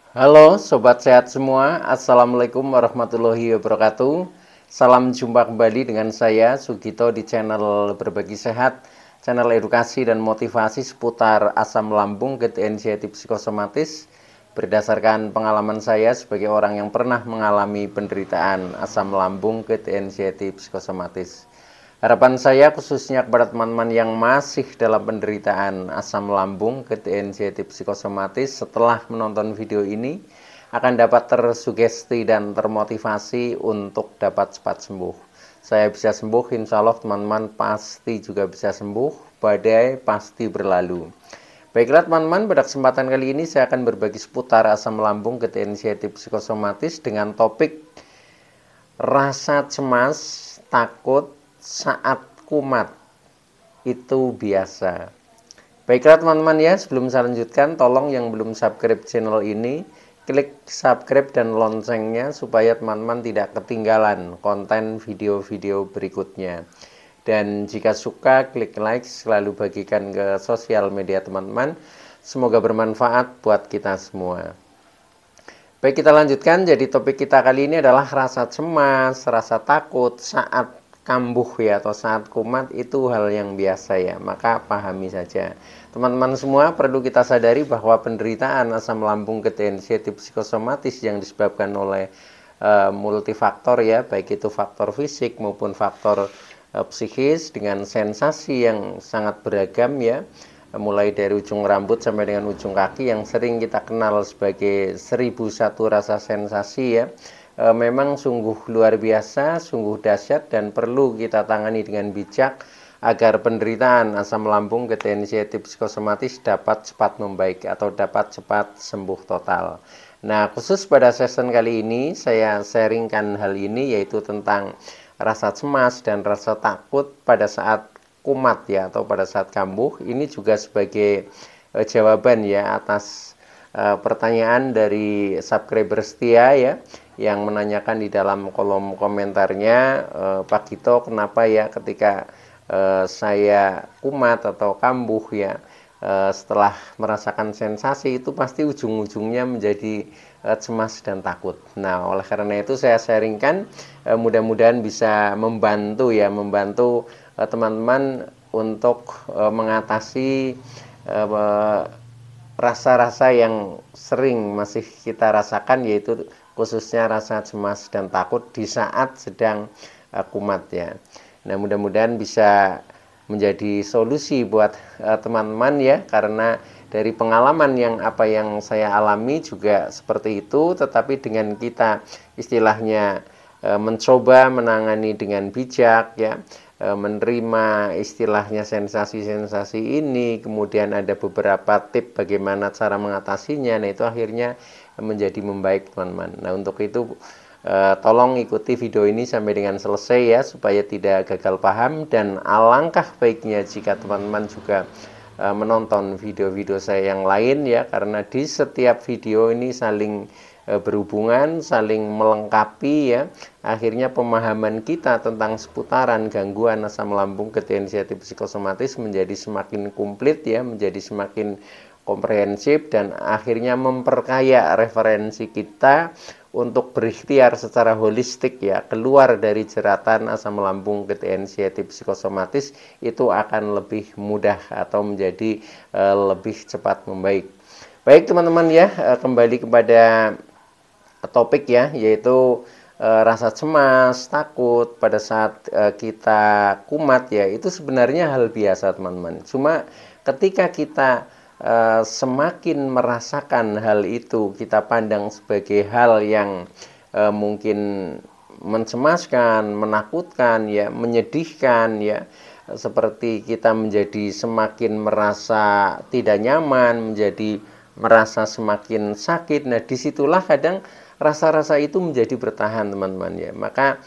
Halo Sobat Sehat semua, Assalamualaikum warahmatullahi wabarakatuh. Salam jumpa kembali dengan saya Sugito di channel Berbagi Sehat, channel edukasi dan motivasi seputar asam lambung, gejala anxiety psikosomatis. Berdasarkan pengalaman saya sebagai orang yang pernah mengalami penderitaan asam lambung, gejala anxiety psikosomatis. Harapan saya khususnya kepada teman-teman yang masih dalam penderitaan asam lambung, gejala anxiety psikosomatis, setelah menonton video ini akan dapat tersugesti dan termotivasi untuk dapat cepat sembuh. Saya bisa sembuh, insya Allah teman-teman pasti juga bisa sembuh, badai pasti berlalu. Baiklah teman-teman, pada kesempatan kali ini saya akan berbagi seputar asam lambung, gejala anxiety psikosomatis dengan topik rasa cemas, takut, saat kumat itu biasa. Baiklah teman-teman ya, sebelum saya lanjutkan, tolong yang belum subscribe channel ini, klik subscribe dan loncengnya supaya teman-teman tidak ketinggalan konten video-video berikutnya. Dan jika suka, klik like, selalu bagikan ke sosial media teman-teman. Semoga bermanfaat buat kita semua. Baik, kita lanjutkan. Jadi topik kita kali ini adalah rasa cemas, rasa takut saat kambuh ya, atau saat kumat itu hal yang biasa ya, maka pahami saja. Teman-teman semua perlu kita sadari bahwa penderitaan asam lambung, gejala anxiety psikosomatis yang disebabkan oleh multifaktor ya, baik itu faktor fisik maupun faktor psikis dengan sensasi yang sangat beragam ya, mulai dari ujung rambut sampai dengan ujung kaki yang sering kita kenal sebagai 1001 rasa sensasi ya. Memang sungguh luar biasa, sungguh dahsyat dan perlu kita tangani dengan bijak agar penderitaan asam lambung, gejala anxiety psikosomatis dapat cepat membaik atau dapat cepat sembuh total. Nah, khusus pada session kali ini saya sharingkan hal ini, yaitu tentang rasa cemas dan rasa takut pada saat kumat ya, atau pada saat kambuh. Ini juga sebagai jawaban ya atas pertanyaan dari subscriber setia ya, yang menanyakan di dalam kolom komentarnya, Pak Gito, kenapa ya ketika saya kumat atau kambuh ya, setelah merasakan sensasi itu pasti ujung-ujungnya menjadi cemas dan takut. Nah, oleh karena itu saya sharingkan, mudah-mudahan bisa membantu ya, membantu teman-teman untuk mengatasi rasa-rasa yang sering masih kita rasakan, yaitu khususnya rasa cemas dan takut di saat sedang kumat ya. Nah, mudah-mudahan bisa menjadi solusi buat teman-teman ya, karena dari pengalaman yang saya alami juga seperti itu, tetapi dengan kita istilahnya mencoba menangani dengan bijak ya, menerima istilahnya sensasi-sensasi ini, kemudian ada beberapa tips bagaimana cara mengatasinya. Nah, itu akhirnya menjadi membaik teman-teman. Nah, untuk itu tolong ikuti video ini sampai dengan selesai ya, supaya tidak gagal paham. Dan alangkah baiknya jika teman-teman juga menonton video-video saya yang lain ya, karena di setiap video ini saling berhubungan, saling melengkapi ya. Akhirnya pemahaman kita tentang seputaran gangguan asam lambung, gejala anxiety psikosomatis menjadi semakin komplit ya, menjadi semakin komprehensif, dan akhirnya memperkaya referensi kita untuk berikhtiar secara holistik ya, keluar dari jeratan asam lambung, gejala anxiety psikosomatis itu akan lebih mudah atau menjadi lebih cepat membaik. Baik teman-teman ya, kembali kepada topik ya, yaitu rasa cemas, takut pada saat kita kumat ya, itu sebenarnya hal biasa teman-teman. Cuma ketika kita semakin merasakan hal itu, kita pandang sebagai hal yang mungkin mencemaskan, menakutkan ya, menyedihkan ya, seperti kita menjadi semakin merasa tidak nyaman, menjadi merasa semakin sakit. Nah, disitulah kadang rasa-rasa itu menjadi bertahan teman-teman ya. Maka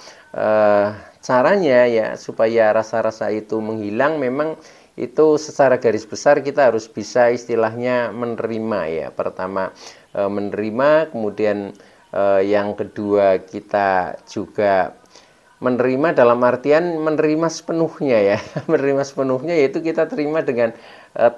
caranya ya supaya rasa-rasa itu menghilang, memang itu secara garis besar kita harus bisa istilahnya menerima ya. Pertama menerima, kemudian yang kedua kita juga Menerima dalam artian menerima sepenuhnya ya. Menerima sepenuhnya yaitu kita terima dengan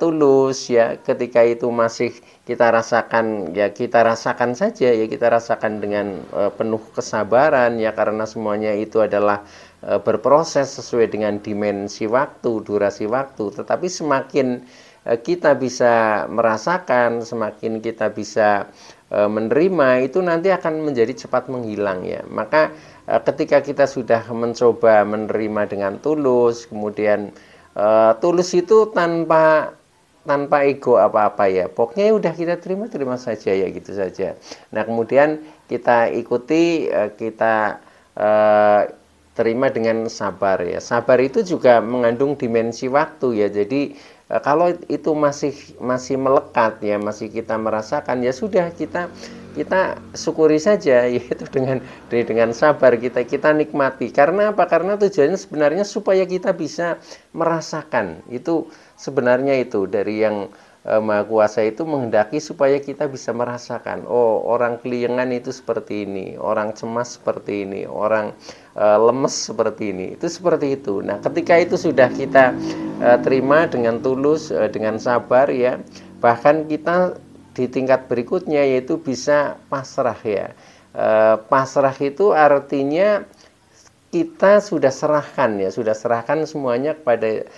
tulus ya. Ketika itu masih kita rasakan ya, kita rasakan saja ya, kita rasakan dengan penuh kesabaran ya, karena semuanya itu adalah berproses sesuai dengan dimensi waktu, durasi waktu. Tetapi semakin kita bisa merasakan, semakin kita bisa menerima, itu nanti akan menjadi cepat menghilang ya. Maka ketika kita sudah mencoba menerima dengan tulus, kemudian tulus itu tanpa ego apa-apa ya, pokoknya udah kita terima saja ya, gitu saja. Nah kemudian kita ikuti, kita terima dengan sabar ya. Sabar itu juga mengandung dimensi waktu ya. Jadi kalau itu masih melekat ya, masih kita merasakan, ya sudah, kita syukuri saja, yaitu dengan sabar, kita nikmati. Karena apa? Karena tujuannya sebenarnya supaya kita bisa merasakan. Itu sebenarnya itu dari yang Maha Kuasa itu menghendaki supaya kita bisa merasakan, oh orang keliengan itu seperti ini, orang cemas seperti ini, orang lemes seperti ini, itu seperti itu. Nah ketika itu sudah kita terima dengan tulus, dengan sabar ya, bahkan kita di tingkat berikutnya yaitu bisa pasrah ya. Pasrah itu artinya kita sudah serahkan ya, sudah serahkan semuanya kepada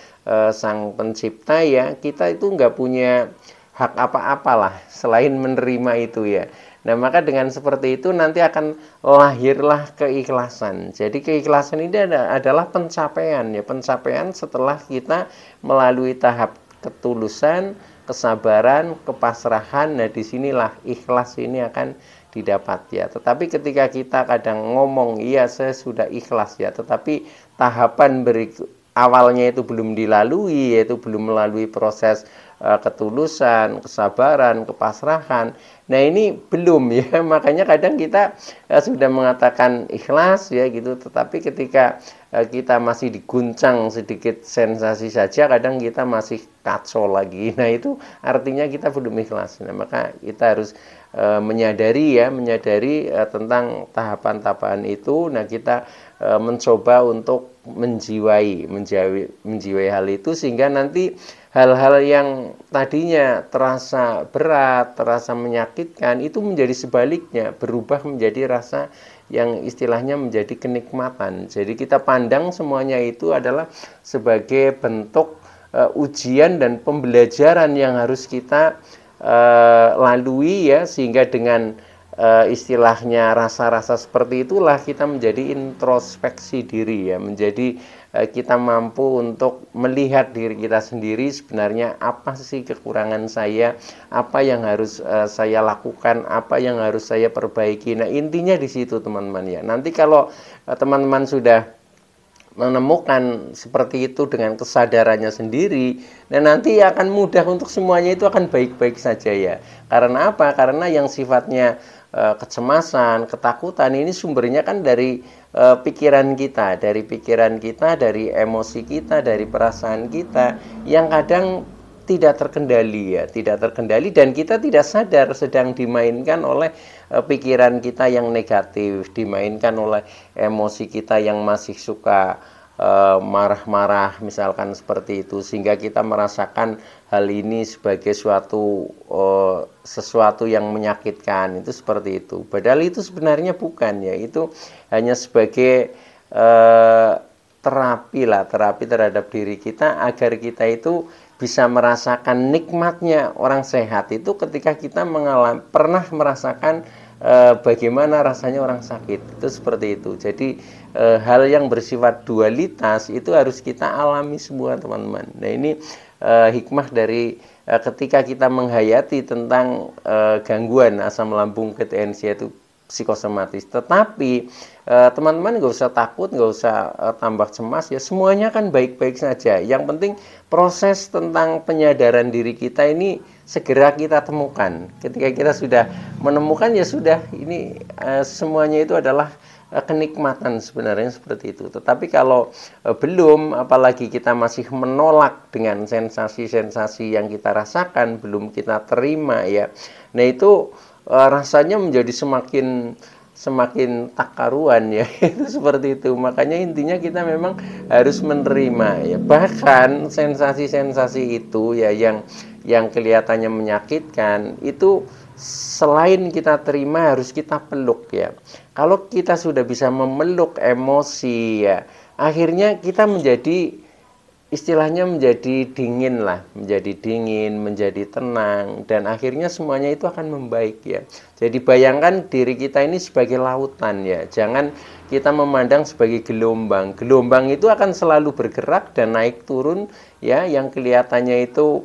Sang Pencipta ya. Kita itu nggak punya hak apa-apalah selain menerima itu ya. Nah maka dengan seperti itu nanti akan lahirlah keikhlasan. Jadi keikhlasan ini adalah pencapaian ya, pencapaian setelah kita melalui tahap ketulusan, kesabaran, kepasrahan. Nah disinilah ikhlas ini akan didapat ya. Tetapi ketika kita kadang ngomong, iya saya sudah ikhlas ya, tetapi tahapan awalnya itu belum dilalui, yaitu belum melalui proses ketulusan, kesabaran, kepasrahan. Nah ini belum ya, makanya kadang kita sudah mengatakan ikhlas ya gitu, tetapi ketika kita masih diguncang sedikit sensasi saja, kadang kita masih kacau lagi. Nah itu artinya kita belum ikhlas. Nah maka kita harus menyadari tentang tahapan-tahapan itu. Nah kita mencoba untuk menjiwai hal itu, sehingga nanti hal-hal yang tadinya terasa berat, terasa menyakitkan, itu menjadi sebaliknya, berubah menjadi rasa yang istilahnya menjadi kenikmatan. Jadi kita pandang semuanya itu adalah sebagai bentuk ujian dan pembelajaran yang harus kita lalui ya, sehingga dengan istilahnya rasa-rasa seperti itulah kita menjadi introspeksi diri ya, menjadi kita mampu untuk melihat diri kita sendiri, sebenarnya apa sih kekurangan saya, apa yang harus saya lakukan, apa yang harus saya perbaiki. Nah intinya di situ teman-teman ya. Nanti kalau teman-teman sudah menemukan seperti itu dengan kesadarannya sendiri, dan nanti akan mudah untuk semuanya itu akan baik-baik saja ya. Karena apa? Karena yang sifatnya kecemasan, ketakutan ini sumbernya kan dari pikiran kita, dari emosi kita, dari perasaan kita yang kadang tidak terkendali ya, tidak terkendali, dan kita tidak sadar sedang dimainkan oleh pikiran kita yang negatif, dimainkan oleh emosi kita yang masih suka marah-marah misalkan seperti itu, sehingga kita merasakan hal ini sebagai sesuatu yang menyakitkan, itu seperti itu. Padahal itu sebenarnya bukan ya, itu hanya sebagai terapi terhadap diri kita, agar kita itu bisa merasakan nikmatnya orang sehat itu ketika kita pernah merasakan bagaimana rasanya orang sakit, itu seperti itu. Jadi hal yang bersifat dualitas itu harus kita alami semua teman-teman. Nah ini hikmah dari ketika kita menghayati tentang gangguan asam lambung ketensia itu psikosomatis. Tetapi teman-teman nggak usah takut, nggak usah tambah cemas ya, semuanya kan baik-baik saja. Yang penting proses tentang penyadaran diri kita ini segera kita temukan. Ketika kita sudah menemukan ya sudah, ini semuanya itu adalah kenikmatan sebenarnya seperti itu. Tetapi kalau belum, apalagi kita masih menolak dengan sensasi-sensasi yang kita rasakan, belum kita terima ya, nah itu rasanya menjadi semakin semakin tak karuan ya. Itu seperti itu. Makanya intinya kita memang harus menerima ya. Bahkan sensasi-sensasi itu ya yang kelihatannya menyakitkan itu selain kita terima harus kita peluk ya. Kalau kita sudah bisa memeluk emosi ya, akhirnya kita menjadi istilahnya menjadi dingin lah, menjadi dingin, menjadi tenang, dan akhirnya semuanya itu akan membaik ya. Jadi bayangkan diri kita ini sebagai lautan ya, jangan kita memandang sebagai gelombang. Gelombang itu akan selalu bergerak dan naik turun ya, yang kelihatannya itu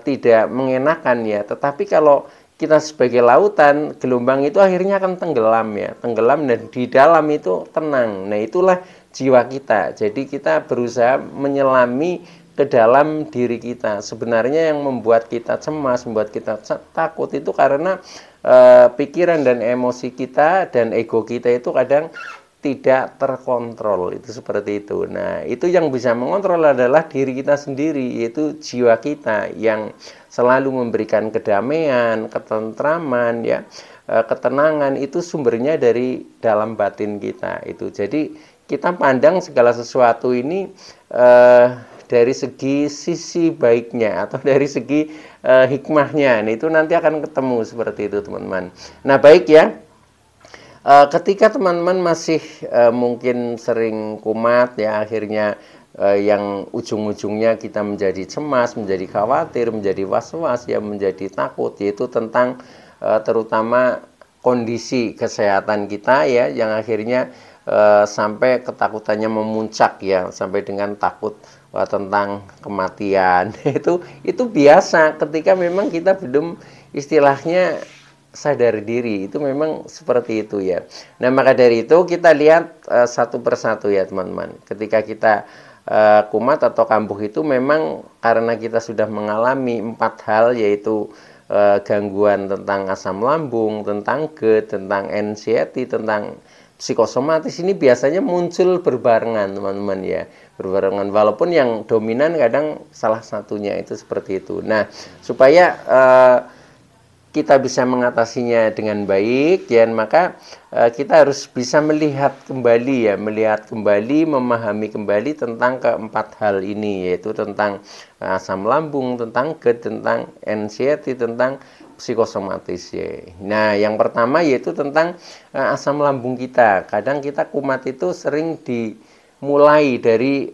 tidak mengenakan ya. Tetapi kalau kita sebagai lautan, gelombang itu akhirnya akan tenggelam ya, tenggelam dan di dalam itu tenang. Nah itulah jiwa kita. Jadi kita berusaha menyelami ke dalam diri kita. Sebenarnya yang membuat kita cemas, membuat kita takut itu karena pikiran dan emosi kita dan ego kita itu kadang tidak terkontrol, itu seperti itu. Nah, itu yang bisa mengontrol adalah diri kita sendiri, yaitu jiwa kita yang selalu memberikan kedamaian, ketentraman, ya, ketenangan. Itu sumbernya dari dalam batin kita. Itu jadi kita pandang segala sesuatu ini dari segi sisi baiknya atau dari segi hikmahnya. Nah, itu nanti akan ketemu seperti itu, teman-teman. Nah, baik ya. Ketika teman-teman masih mungkin sering kumat ya, akhirnya yang ujung-ujungnya kita menjadi cemas, menjadi khawatir, menjadi was-was ya, menjadi takut, yaitu tentang terutama kondisi kesehatan kita ya, yang akhirnya sampai ketakutannya memuncak ya, sampai dengan takut tentang kematian. Itu biasa ketika memang kita belum istilahnya sadar diri, itu memang seperti itu ya. Nah, maka dari itu kita lihat satu persatu ya teman-teman. Ketika kita kumat atau kambuh itu memang karena kita sudah mengalami 4 hal, yaitu gangguan tentang asam lambung, tentang GERD, tentang anxiety, tentang psikosomatis. Ini biasanya muncul berbarengan teman-teman ya, berbarengan, walaupun yang dominan kadang salah satunya itu seperti itu. Nah, supaya kita bisa mengatasinya dengan baik ya, maka kita harus bisa melihat kembali ya, melihat kembali, memahami kembali tentang keempat hal ini, yaitu tentang asam lambung, tentang GERD, tentang anxiety, tentang psikosomatis ya. Nah, yang pertama yaitu tentang asam lambung kita. Kadang kita kumat itu sering dimulai dari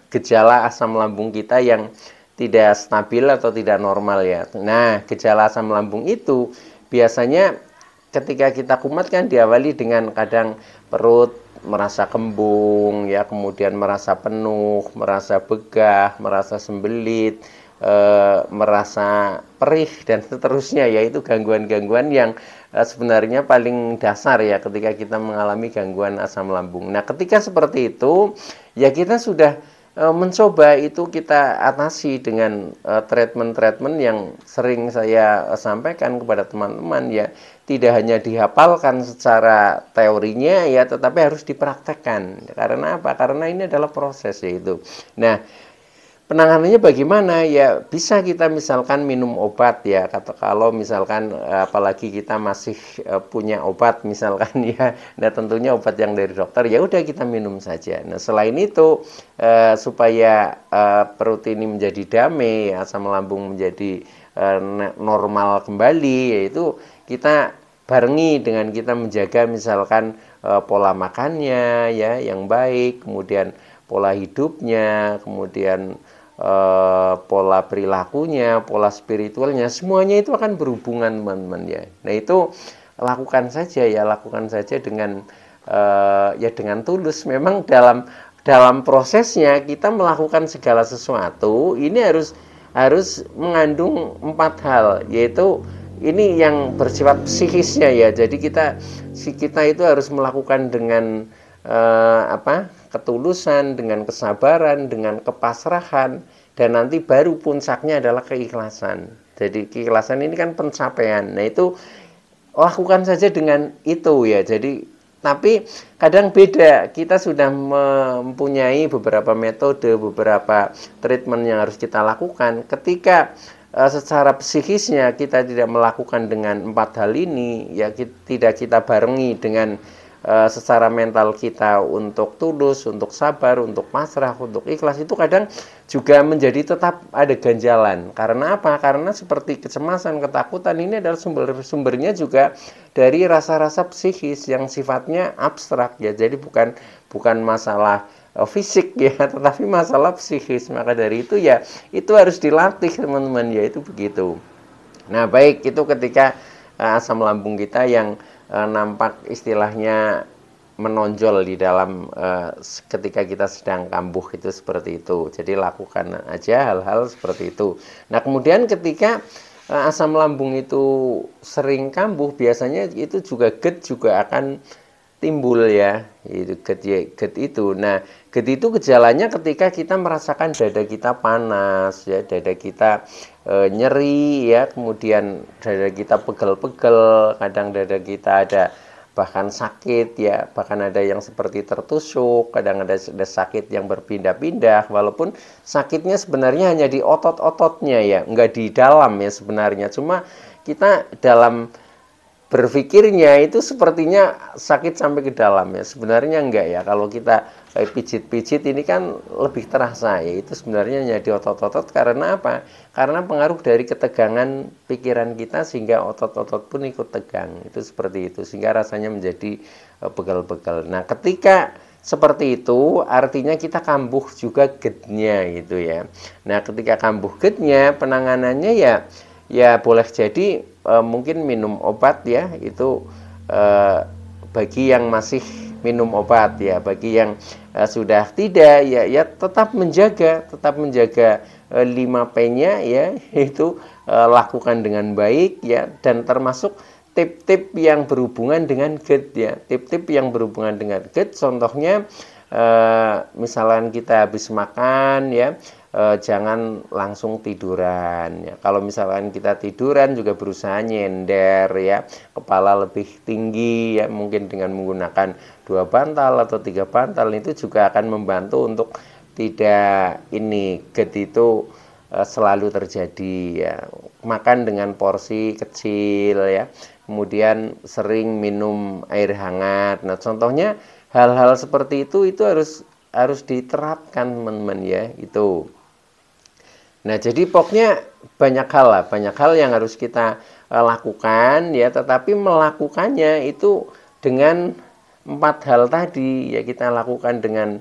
gejala asam lambung kita yang tidak stabil atau tidak normal ya. Nah, gejala asam lambung itu biasanya ketika kita kumat kan diawali dengan kadang perut merasa kembung ya, kemudian merasa penuh, merasa begah, merasa sembelit, merasa perih dan seterusnya, yaitu gangguan-gangguan yang sebenarnya paling dasar ya ketika kita mengalami gangguan asam lambung. Nah, ketika seperti itu ya kita sudah mencoba itu kita atasi dengan treatment-treatment yang sering saya sampaikan kepada teman-teman ya. Tidak hanya dihafalkan secara teorinya ya, tetapi harus dipraktekkan. Karena apa? Karena ini adalah proses yaitu. Nah, penanganannya bagaimana ya? Bisa kita misalkan minum obat ya, kalau misalkan apalagi kita masih punya obat misalkan ya, nah tentunya obat yang dari dokter ya udah kita minum saja. Nah, selain itu supaya perut ini menjadi damai, asam lambung menjadi normal kembali, yaitu kita barengi dengan kita menjaga misalkan pola makannya ya yang baik, kemudian pola hidupnya, kemudian pola perilakunya, pola spiritualnya, semuanya itu akan berhubungan teman-teman ya. Nah, itu lakukan saja ya, lakukan saja dengan ya dengan tulus. Memang dalam prosesnya kita melakukan segala sesuatu ini harus mengandung 4 hal, yaitu ini yang bersifat psikisnya ya. Jadi kita itu harus melakukan dengan ketulusan, dengan kesabaran, dengan kepasrahan, dan nanti baru puncaknya adalah keikhlasan. Jadi keikhlasan ini kan pencapaian. Nah, itu lakukan saja dengan itu ya. Jadi tapi kadang beda, kita sudah mempunyai beberapa metode, beberapa treatment yang harus kita lakukan. Ketika secara psikisnya kita tidak melakukan dengan 4 hal ini, ya tidak kita barengi dengan secara mental kita untuk tulus, untuk sabar, untuk pasrah, untuk ikhlas, itu kadang juga menjadi tetap ada ganjalan. Karena apa? Karena seperti kecemasan, ketakutan ini adalah sumbernya juga dari rasa-rasa psikis yang sifatnya abstrak ya. Jadi bukan masalah fisik ya, tetapi masalah psikis. Maka dari itu ya, itu harus dilatih teman-teman ya, itu begitu. Nah, baik, itu ketika asam lambung kita yang nampak istilahnya menonjol di dalam ketika kita sedang kambuh, itu seperti itu. Jadi lakukan aja hal-hal seperti itu. Nah, kemudian ketika asam lambung itu sering kambuh, biasanya itu juga GERD juga akan timbul ya, itu GERD itu. Nah, GERD itu gejalanya ketika kita merasakan dada kita panas ya, dada kita nyeri ya, kemudian dada kita pegel-pegel, kadang dada kita ada bahkan sakit ya, bahkan ada yang seperti tertusuk, kadang ada sakit yang berpindah-pindah, walaupun sakitnya sebenarnya hanya di otot-ototnya ya, enggak di dalam ya sebenarnya, cuma kita dalam berpikirnya itu sepertinya sakit sampai ke dalam ya, sebenarnya enggak ya. Kalau kita kayak pijit-pijit ini kan lebih terasa ya, itu sebenarnya hanya di otot-otot. Karena apa? Karena pengaruh dari ketegangan pikiran kita sehingga otot-otot pun ikut tegang, itu seperti itu, sehingga rasanya menjadi pegal-pegal. Nah, ketika seperti itu artinya kita kambuh juga GERD-nya gitu ya. Nah, ketika kambuh GERD-nya penanganannya ya boleh jadi mungkin minum obat ya, itu bagi yang masih minum obat ya. Bagi yang sudah tidak ya tetap menjaga 5P-nya ya, itu lakukan dengan baik ya, dan termasuk tip-tip yang berhubungan dengan GERD ya. Tip-tip yang berhubungan dengan GERD contohnya misalkan kita habis makan ya, jangan langsung tiduran ya. Kalau misalkan kita tiduran juga berusaha nyender ya, kepala lebih tinggi ya, mungkin dengan menggunakan 2 bantal atau 3 bantal, itu juga akan membantu untuk tidak ini GERD itu selalu terjadi ya. Makan dengan porsi kecil ya, kemudian sering minum air hangat. Nah, contohnya hal-hal seperti itu harus diterapkan teman-teman ya, itu. Nah, jadi pokoknya banyak hal yang harus kita lakukan ya, tetapi melakukannya itu dengan 4 hal tadi ya, kita lakukan dengan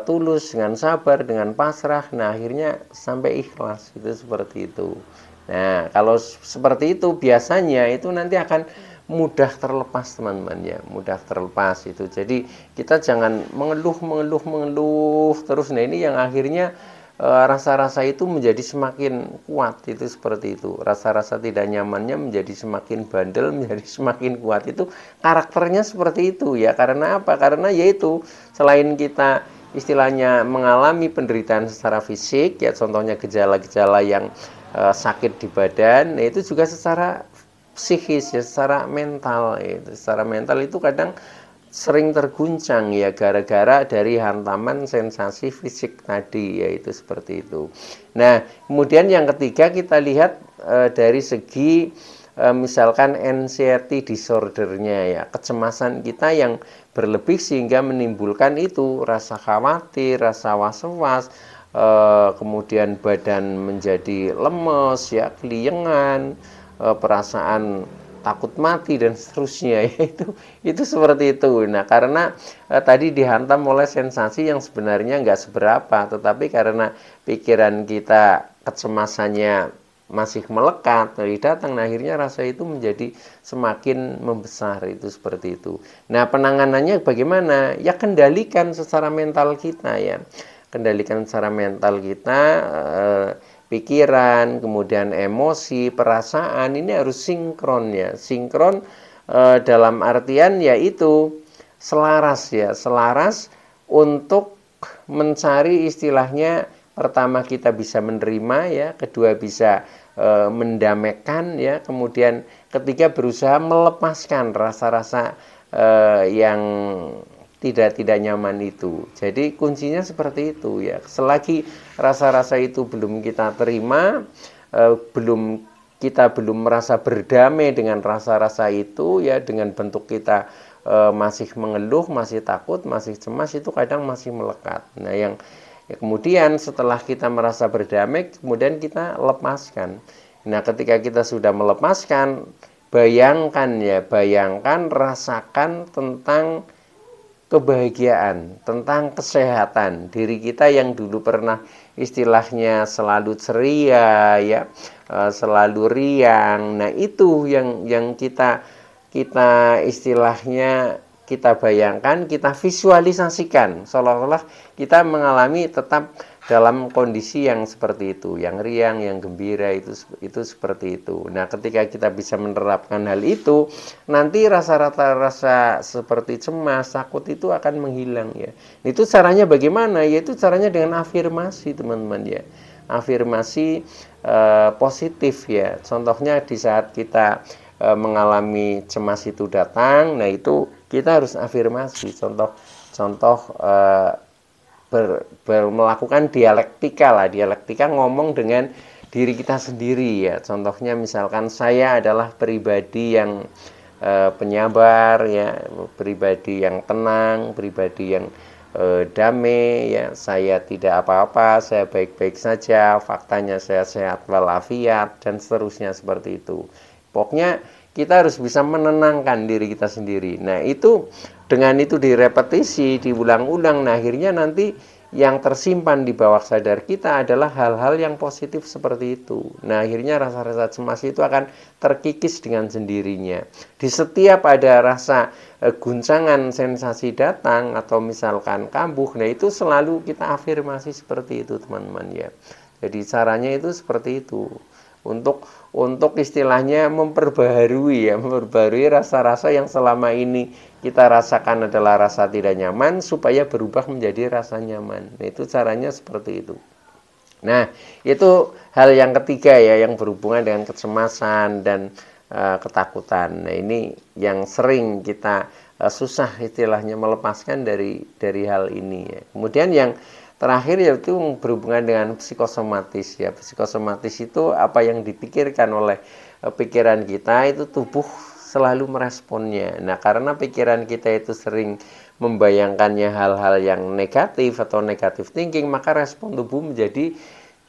tulus, dengan sabar, dengan pasrah. Nah, akhirnya sampai ikhlas, itu seperti itu. Nah, kalau seperti itu biasanya itu nanti akan mudah terlepas teman-teman ya, mudah terlepas itu. Jadi kita jangan mengeluh terus. Nah, ini yang akhirnya rasa-rasa itu menjadi semakin kuat, itu seperti itu. Rasa-rasa tidak nyamannya menjadi semakin bandel, menjadi semakin kuat. Itu karakternya seperti itu ya. Karena apa? Karena yaitu selain kita istilahnya mengalami penderitaan secara fisik ya, contohnya gejala-gejala yang sakit di badan, itu juga secara psikis ya, secara mental itu. Secara mental itu kadang sering terguncang ya, gara-gara dari hantaman sensasi fisik tadi, yaitu seperti itu. Nah, kemudian yang ketiga kita lihat dari segi misalkan anxiety disordernya ya, kecemasan kita yang berlebih sehingga menimbulkan itu rasa khawatir, rasa was-was, kemudian badan menjadi lemes ya, keliengan, perasaan takut mati dan seterusnya ya, itu seperti itu. Nah, karena tadi dihantam oleh sensasi yang sebenarnya nggak seberapa, tetapi karena pikiran kita kecemasannya masih melekat dari datang, nah akhirnya rasa itu menjadi semakin membesar, itu seperti itu. Nah, penanganannya bagaimana? Ya kendalikan secara mental kita ya, kendalikan secara mental kita, pikiran, kemudian emosi, perasaan, ini harus sinkron ya. Sinkron dalam artian yaitu selaras ya, selaras untuk mencari istilahnya, pertama kita bisa menerima ya, kedua bisa mendamaikan ya, kemudian ketiga berusaha melepaskan rasa-rasa yang tidak nyaman itu. Jadi kuncinya seperti itu ya. Selagi rasa-rasa itu belum kita terima, kita belum merasa berdamai dengan rasa-rasa itu ya, dengan bentuk kita masih mengeluh, masih takut, masih cemas, itu kadang masih melekat. Nah, kemudian setelah kita merasa berdamai, kemudian kita lepaskan. Nah, ketika kita sudah melepaskan, bayangkan, rasakan tentang kebahagiaan, tentang kesehatan diri kita yang dulu pernah istilahnya selalu ceria ya, selalu riang. Nah, itu yang kita istilahnya kita bayangkan, kita visualisasikan seolah-olah kita mengalami tetap dalam kondisi yang seperti itu, yang riang, yang gembira, itu seperti itu. Nah, ketika kita bisa menerapkan hal itu, nanti rasa seperti cemas, takut itu akan menghilang ya. Itu caranya bagaimana? Yaitu caranya dengan afirmasi, teman-teman ya. Afirmasi positif ya. Contohnya di saat kita mengalami cemas itu datang, nah itu kita harus afirmasi. Contoh melakukan dialektika ngomong dengan diri kita sendiri ya. Contohnya misalkan saya adalah pribadi yang penyabar ya, pribadi yang tenang, pribadi yang damai ya, saya tidak apa-apa, saya baik-baik saja, faktanya saya sehat walafiat, dan seterusnya seperti itu. Pokoknya kita harus bisa menenangkan diri kita sendiri. Nah, itu dengan itu direpetisi, diulang-ulang, nah akhirnya nanti yang tersimpan di bawah sadar kita adalah hal-hal yang positif seperti itu. Nah, akhirnya rasa-rasa cemas itu akan terkikis dengan sendirinya. Di setiap ada rasa guncangan sensasi datang atau misalkan kambuh, nah itu selalu kita afirmasi seperti itu, teman-teman ya. Jadi caranya itu seperti itu. Untuk istilahnya memperbaharui rasa-rasa yang selama ini kita rasakan adalah rasa tidak nyaman supaya berubah menjadi rasa nyaman. Nah, itu caranya seperti itu. Nah, itu hal yang ketiga ya, yang berhubungan dengan kecemasan dan ketakutan. Nah, ini yang sering kita susah istilahnya melepaskan dari hal ini ya. Kemudian yang terakhir yaitu berhubungan dengan psikosomatis ya. Psikosomatis itu apa yang dipikirkan oleh pikiran kita, itu tubuh selalu meresponnya. Nah, karena pikiran kita itu sering membayangkannya hal-hal yang negatif atau negative thinking, maka respon tubuh menjadi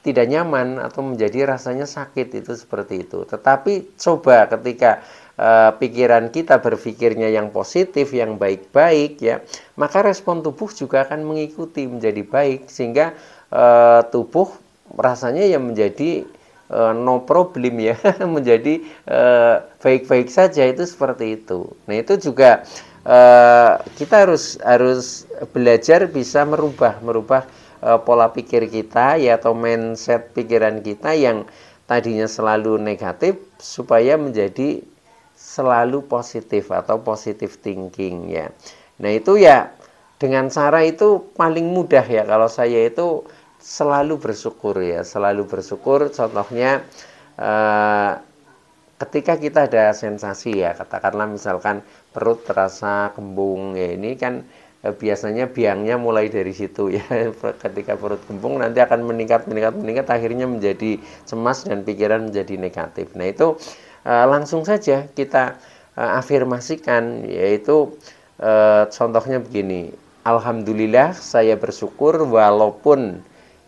tidak nyaman atau menjadi rasanya sakit, itu seperti itu. Tetapi coba ketika pikiran kita berpikirnya yang positif, yang baik-baik ya, maka respon tubuh juga akan mengikuti menjadi baik, sehingga tubuh rasanya yang menjadi no problem ya, menjadi baik-baik saja, itu seperti itu. Nah, itu juga kita harus belajar bisa merubah pola pikir kita ya, atau mindset pikiran kita yang tadinya selalu negatif supaya menjadi selalu positif atau positive thinking ya. Nah, itu ya dengan cara itu paling mudah ya. Kalau saya itu selalu bersyukur ya, selalu bersyukur. Contohnya ketika kita ada sensasi ya, katakanlah misalkan perut terasa kembung ya, ini kan biasanya biangnya mulai dari situ ya. Ketika perut kembung nanti akan meningkat akhirnya menjadi cemas dan pikiran menjadi negatif. Nah, itu langsung saja kita afirmasikan, yaitu contohnya begini, alhamdulillah saya bersyukur walaupun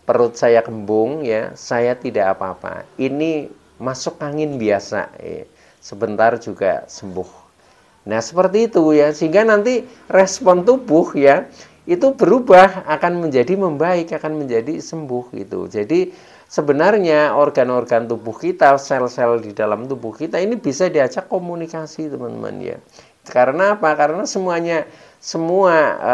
perut saya kembung ya, saya tidak apa-apa, ini masuk angin biasa ya, sebentar juga sembuh. Nah, seperti itu ya, sehingga nanti respon tubuh ya itu berubah, akan menjadi membaik, akan menjadi sembuh gitu. Jadi sebenarnya organ-organ tubuh kita, sel-sel di dalam tubuh kita ini bisa diajak komunikasi, teman-teman ya. Karena apa? Karena semua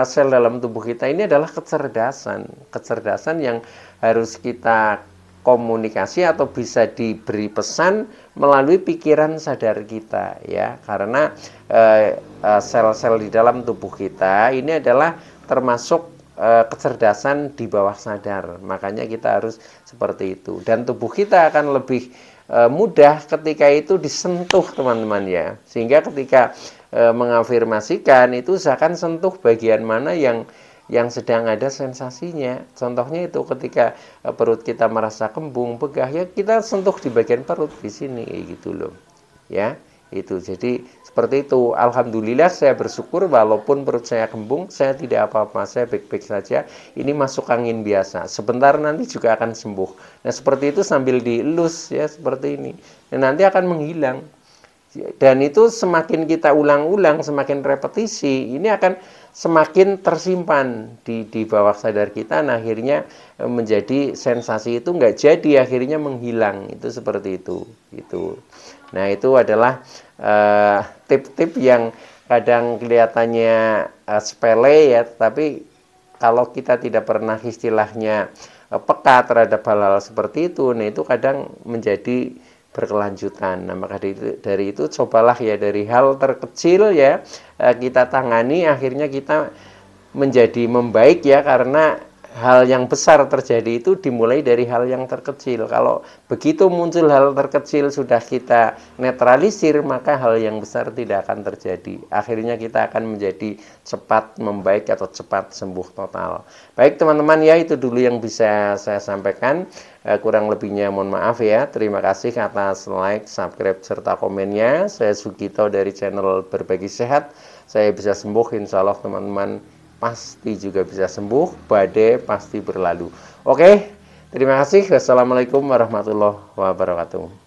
sel dalam tubuh kita ini adalah kecerdasan yang harus kita komunikasi atau bisa diberi pesan melalui pikiran sadar kita ya. Karena sel-sel di dalam tubuh kita ini adalah termasuk kecerdasan di bawah sadar, makanya kita harus seperti itu, dan tubuh kita akan lebih mudah ketika itu disentuh, teman-teman ya. Sehingga ketika mengafirmasikan itu, usahakan sentuh bagian mana yang yang sedang ada sensasinya. Contohnya itu ketika perut kita merasa kembung, begah, ya kita sentuh di bagian perut di sini gitu loh. Ya, itu. Jadi seperti itu. Alhamdulillah saya bersyukur walaupun perut saya kembung, saya tidak apa-apa, saya baik-baik saja. Ini masuk angin biasa. Sebentar nanti juga akan sembuh. Nah, seperti itu sambil dielus ya seperti ini. Nah, nanti akan menghilang. Dan itu semakin kita ulang-ulang, semakin repetisi, ini akan semakin tersimpan di bawah sadar kita. Nah, akhirnya menjadi sensasi itu nggak jadi, akhirnya menghilang. Itu seperti itu. Gitu. Nah, itu adalah tip-tip yang kadang kelihatannya sepele ya, tapi kalau kita tidak pernah istilahnya peka terhadap hal-hal seperti itu, nah itu kadang menjadi berkelanjutan. Nah, maka dari itu cobalah ya dari hal terkecil ya kita tangani, akhirnya kita menjadi membaik ya, karena hal yang besar terjadi itu dimulai dari hal yang terkecil. Kalau begitu muncul hal terkecil sudah kita netralisir, maka hal yang besar tidak akan terjadi. Akhirnya kita akan menjadi cepat membaik atau cepat sembuh total. Baik teman-teman ya, itu dulu yang bisa saya sampaikan. Kurang lebihnya mohon maaf ya. Terima kasih atas like, subscribe, serta komennya. Saya Sugito dari channel Berbagi Sehat. Saya bisa sembuh, insya Allah teman-teman pasti juga bisa sembuh, badai pasti berlalu. Oke, terima kasih. Wassalamualaikum warahmatullahi wabarakatuh.